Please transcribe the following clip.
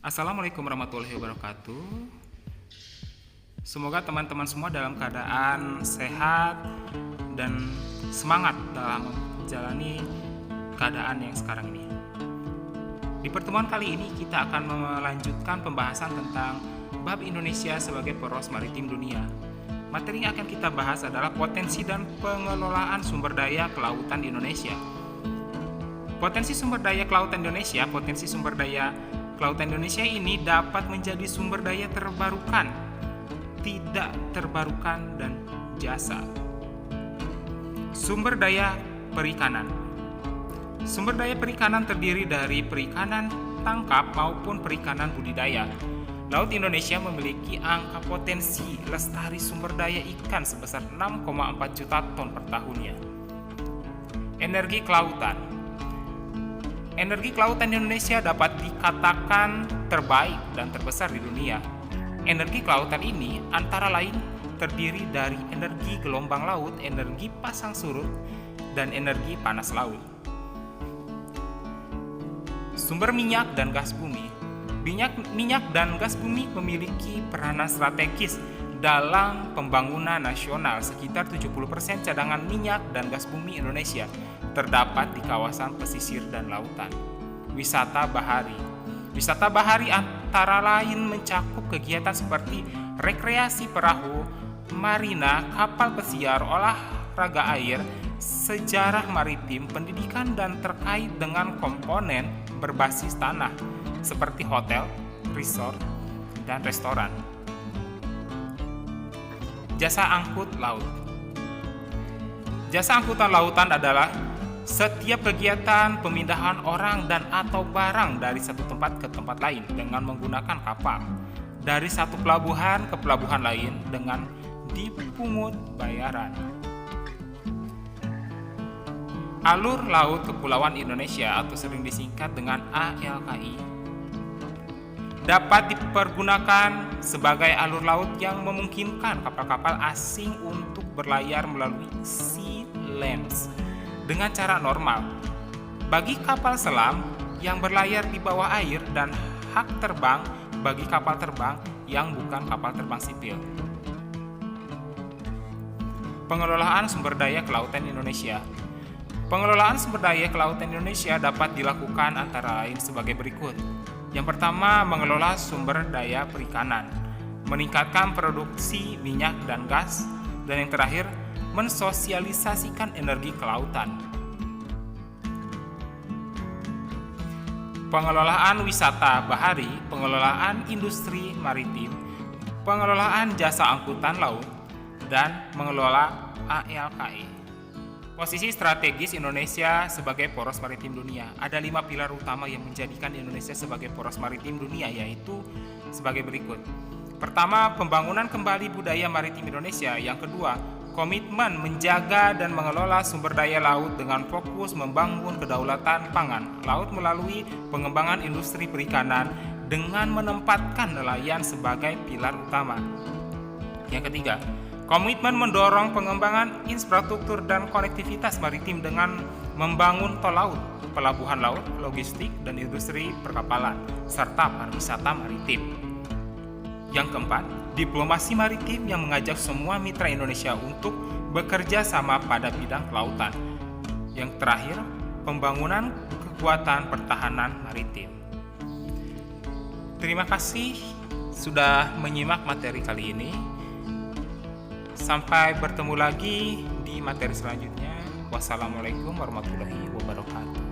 Assalamualaikum warahmatullahi wabarakatuh. Semoga teman-teman semua dalam keadaan sehat dan semangat dalam menjalani keadaan yang sekarang ini. Di pertemuan kali ini kita akan melanjutkan pembahasan tentang bab Indonesia sebagai poros maritim dunia. Materi yang akan kita bahas adalah potensi dan pengelolaan sumber daya kelautan Indonesia. Potensi sumber daya kelautan Indonesia ini dapat menjadi sumber daya terbarukan, tidak terbarukan, dan jasa. Sumber daya perikanan. Sumber daya perikanan terdiri dari perikanan tangkap maupun perikanan budidaya. Laut Indonesia memiliki angka potensi lestari sumber daya ikan sebesar 6,4 juta ton per tahunnya. Energi kelautan. Energi kelautan Indonesia dapat dikatakan terbaik dan terbesar di dunia. Energi kelautan ini antara lain terdiri dari energi gelombang laut, energi pasang surut, dan energi panas laut. Sumber minyak dan gas bumi. Minyak dan gas bumi memiliki peranan strategis dalam pembangunan nasional. Sekitar 70% cadangan minyak dan gas bumi Indonesia terdapat di kawasan pesisir dan lautan. Wisata bahari. Wisata bahari antara lain mencakup kegiatan seperti rekreasi perahu, marina, kapal pesiar, olahraga air, sejarah maritim, pendidikan, dan terkait dengan komponen berbasis tanah seperti hotel, resort, dan restoran. Jasa angkut laut. Jasa angkutan lautan adalah setiap kegiatan pemindahan orang dan atau barang dari satu tempat ke tempat lain dengan menggunakan kapal, dari satu pelabuhan ke pelabuhan lain dengan dipungut bayaran. Alur Laut Kepulauan Indonesia atau sering disingkat dengan ALKI dapat dipergunakan sebagai alur laut yang memungkinkan kapal-kapal asing untuk berlayar melalui sea lanes dengan cara normal bagi kapal selam yang berlayar di bawah air dan hak terbang bagi kapal terbang yang bukan kapal terbang sipil. Pengelolaan sumber daya kelautan Indonesia. Pengelolaan sumber daya kelautan Indonesia dapat dilakukan antara lain sebagai berikut. Yang pertama, mengelola sumber daya perikanan, meningkatkan produksi minyak dan gas, dan yang terakhir, mensosialisasikan energi kelautan. Pengelolaan wisata bahari, pengelolaan industri maritim, pengelolaan jasa angkutan laut, dan mengelola ALKI. Posisi strategis Indonesia sebagai poros maritim dunia. Ada 5 pilar utama yang menjadikan Indonesia sebagai poros maritim dunia, yaitu sebagai berikut. Pertama, pembangunan kembali budaya maritim Indonesia. Yang kedua, komitmen menjaga dan mengelola sumber daya laut dengan fokus membangun kedaulatan pangan laut melalui pengembangan industri perikanan dengan menempatkan nelayan sebagai pilar utama. Yang ketiga, komitmen mendorong pengembangan infrastruktur dan konektivitas maritim dengan membangun tol laut, pelabuhan laut, logistik, dan industri perkapalan, serta pariwisata maritim. Yang keempat, diplomasi maritim yang mengajak semua mitra Indonesia untuk bekerja sama pada bidang kelautan. Yang terakhir, pembangunan kekuatan pertahanan maritim. Terima kasih sudah menyimak materi kali ini. Sampai bertemu lagi di materi selanjutnya. Wassalamualaikum warahmatullahi wabarakatuh.